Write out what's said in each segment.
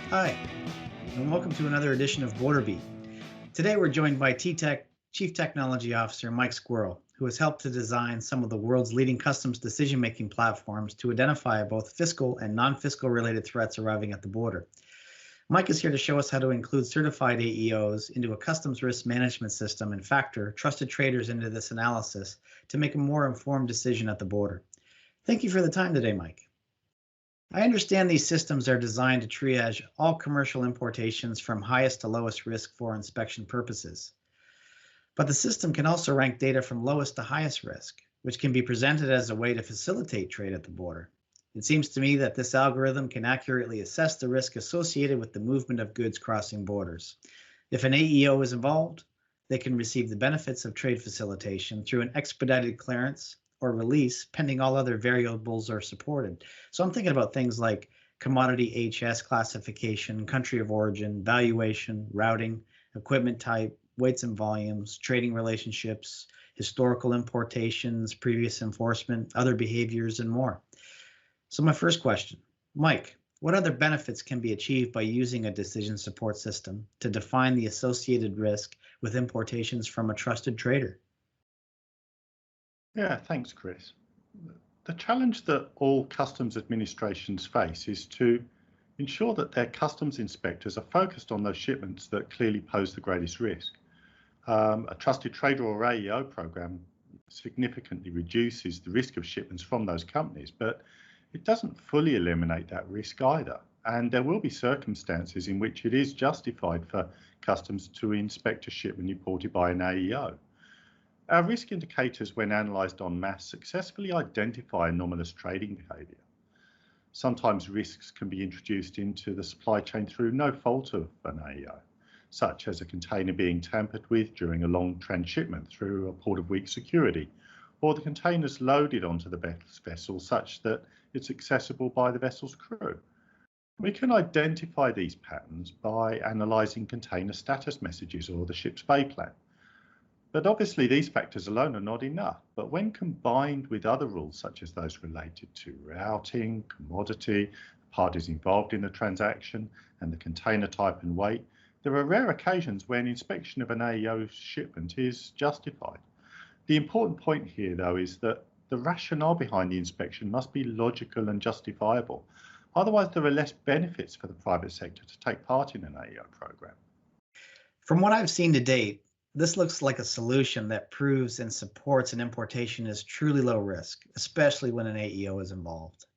Hi, and welcome to another edition of Border Beat. Today we're joined by TTEK Chief Technology Officer Mike Squirrell, who has helped to design some of the world's leading customs decision-making platforms to identify both fiscal and non-fiscal related threats arriving at the border. Mike is here to show us how to include certified AEOs into a customs risk management system and factor trusted traders into this analysis to make a more informed decision at the border. Thank you for the time today, Mike. I understand these systems are designed to triage all commercial importations from highest to lowest risk for inspection purposes. But the system can also rank data from lowest to highest risk, which can be presented as a way to facilitate trade at the border. It seems to me that this algorithm can accurately assess the risk associated with the movement of goods crossing borders. If an AEO is involved, they can receive the benefits of trade facilitation through an expedited clearance or release, pending all other variables are supported. So I'm thinking about things like commodity HS classification, country of origin, valuation, routing, equipment type, weights and volumes, trading relationships, historical importations, previous enforcement, other behaviors, and more. So my first question, Mike, what other benefits can be achieved by using a decision support system to define the associated risk with importations from a trusted trader? Yeah, thanks, Chris. The challenge that all customs administrations face is to ensure that their customs inspectors are focused on those shipments that clearly pose the greatest risk. A trusted trader or AEO program significantly reduces the risk of shipments from those companies, but it doesn't fully eliminate that risk either. And there will be circumstances in which it is justified for customs to inspect a shipment imported by an AEO. Our risk indicators, when analysed en masse, successfully identify anomalous trading behaviour. Sometimes risks can be introduced into the supply chain through no fault of an AEO, such as a container being tampered with during a long transshipment through a port of weak security, or the container's loaded onto the vessel such that it's accessible by the vessel's crew. We can identify these patterns by analysing container status messages or the ship's bay plan. But obviously these factors alone are not enough, but when combined with other rules such as those related to routing, commodity, parties involved in the transaction, and the container type and weight, there are rare occasions when inspection of an AEO shipment is justified. The important point here, though, is that the rationale behind the inspection must be logical and justifiable. Otherwise, there are less benefits for the private sector to take part in an AEO program. From what I've seen to date, this looks like a solution that proves and supports an importation is truly low risk, especially when an AEO is involved.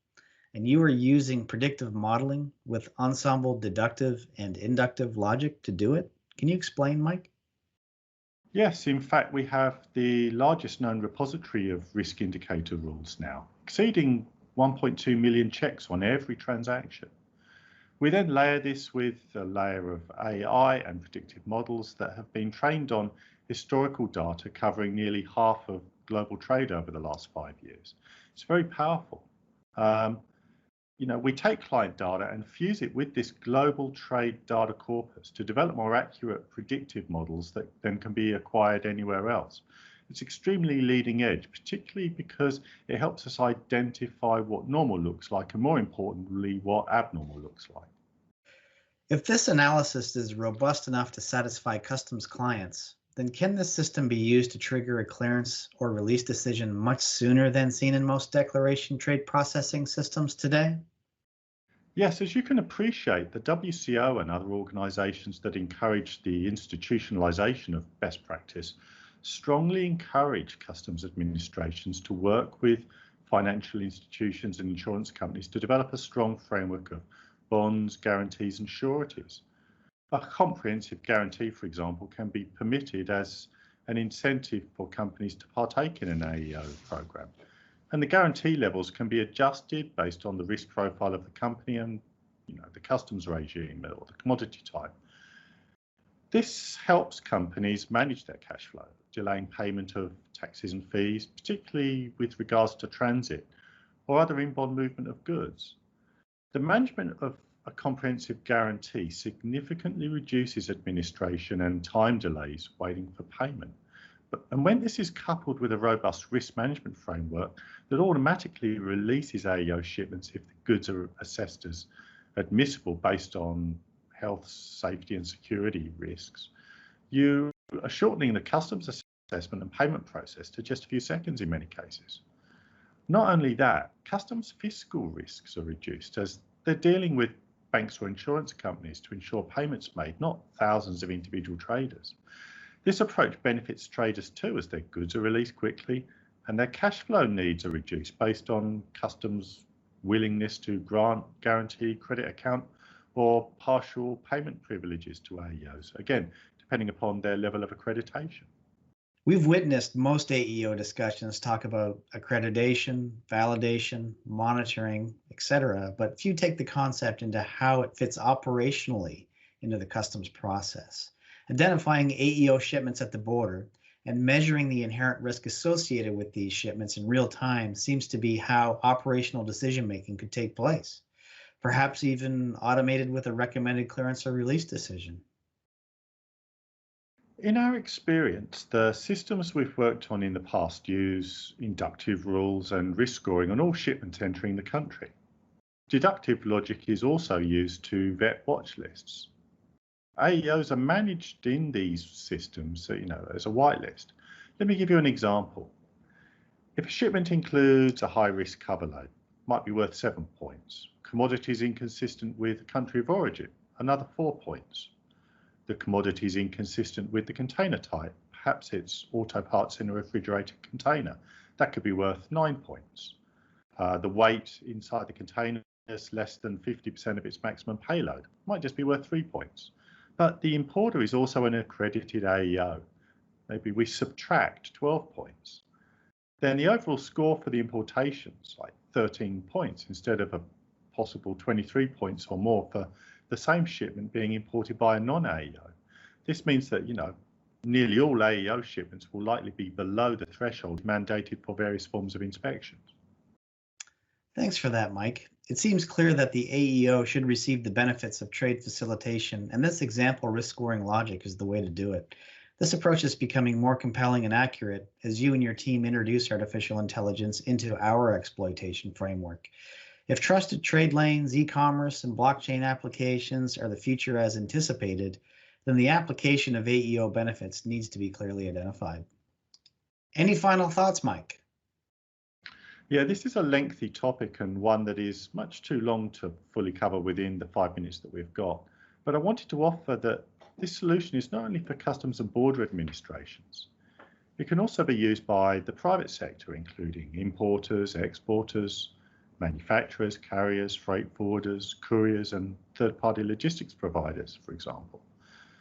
And you are using predictive modeling with ensemble deductive and inductive logic to do it. Can you explain, Mike? Yes, in fact, we have the largest known repository of risk indicator rules now, exceeding 1.2 million checks on every transaction. We then layer this with a layer of AI and predictive models that have been trained on historical data covering nearly half of global trade over the last 5 years. It's very powerful. We take client data and fuse it with this global trade data corpus to develop more accurate predictive models that then can be acquired anywhere else. It's extremely leading edge, particularly because it helps us identify what normal looks like and, more importantly, what abnormal looks like. If this analysis is robust enough to satisfy customs clients, then can this system be used to trigger a clearance or release decision much sooner than seen in most declaration trade processing systems today? Yes, as you can appreciate, the WCO and other organisations that encourage the institutionalisation of best practice strongly encourage customs administrations to work with financial institutions and insurance companies to develop a strong framework of bonds, guarantees and sureties. A comprehensive guarantee, for example, can be permitted as an incentive for companies to partake in an AEO program. And the guarantee levels can be adjusted based on the risk profile of the company and the customs regime or the commodity type. This helps companies manage their cash flow, delaying payment of taxes and fees, particularly with regards to transit or other inbound movement of goods. The management of a comprehensive guarantee significantly reduces administration and time delays waiting for payment. And when this is coupled with a robust risk management framework that automatically releases AEO shipments if the goods are assessed as admissible based on health, safety and security risks, you are shortening the customs assessment and payment process to just a few seconds in many cases. Not only that, customs fiscal risks are reduced as they're dealing with banks or insurance companies to ensure payments made, not thousands of individual traders. This approach benefits traders too, as their goods are released quickly and their cash flow needs are reduced based on customs' willingness to grant, guarantee, credit account or partial payment privileges to AEOs, again, depending upon their level of accreditation. We've witnessed most AEO discussions talk about accreditation, validation, monitoring, etc., but few take the concept into how it fits operationally into the customs process. Identifying AEO shipments at the border and measuring the inherent risk associated with these shipments in real time seems to be how operational decision-making could take place, perhaps even automated with a recommended clearance or release decision. In our experience, the systems we've worked on in the past use inductive rules and risk scoring on all shipments entering the country. Deductive logic is also used to vet watch lists. AEOs are managed in these systems, as a whitelist. Let me give you an example. If a shipment includes a high-risk cover load, it might be worth 7 points. Commodities inconsistent with country of origin, another 4 points. The commodity is inconsistent with the container type. Perhaps it's auto parts in a refrigerated container. That could be worth 9 points. The weight inside the container is less than 50% of its maximum payload. Might just be worth 3 points. But the importer is also an accredited AEO. Maybe we subtract 12 points. Then the overall score for the importation's like 13 points instead of a possible 23 points or more for the same shipment being imported by a non-AEO. This means that, nearly all AEO shipments will likely be below the threshold mandated for various forms of inspections. Thanks for that, Mike. It seems clear that the AEO should receive the benefits of trade facilitation, and this example risk scoring logic is the way to do it. This approach is becoming more compelling and accurate as you and your team introduce artificial intelligence into our exploitation framework. If trusted trade lanes, e-commerce, and blockchain applications are the future as anticipated, then the application of AEO benefits needs to be clearly identified. Any final thoughts, Mike? Yeah, this is a lengthy topic and one that is much too long to fully cover within the 5 minutes that we've got. But I wanted to offer that this solution is not only for customs and border administrations. It can also be used by the private sector, including importers, exporters, manufacturers, carriers, freight forwarders, couriers, and third-party logistics providers, for example.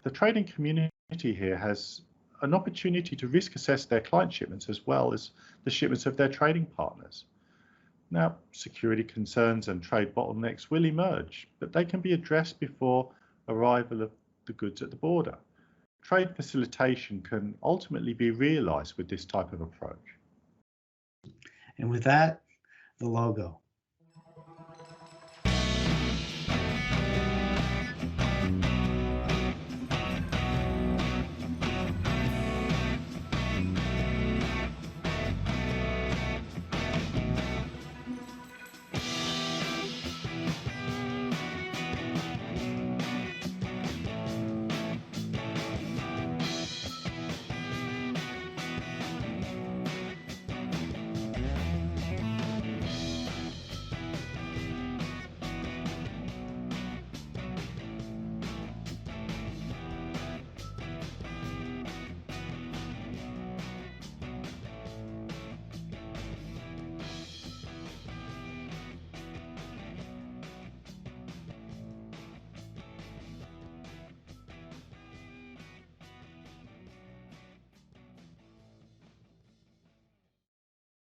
The trading community here has an opportunity to risk assess their client shipments as well as the shipments of their trading partners. Now, security concerns and trade bottlenecks will emerge, but they can be addressed before arrival of the goods at the border. Trade facilitation can ultimately be realized with this type of approach. And with that, the logo.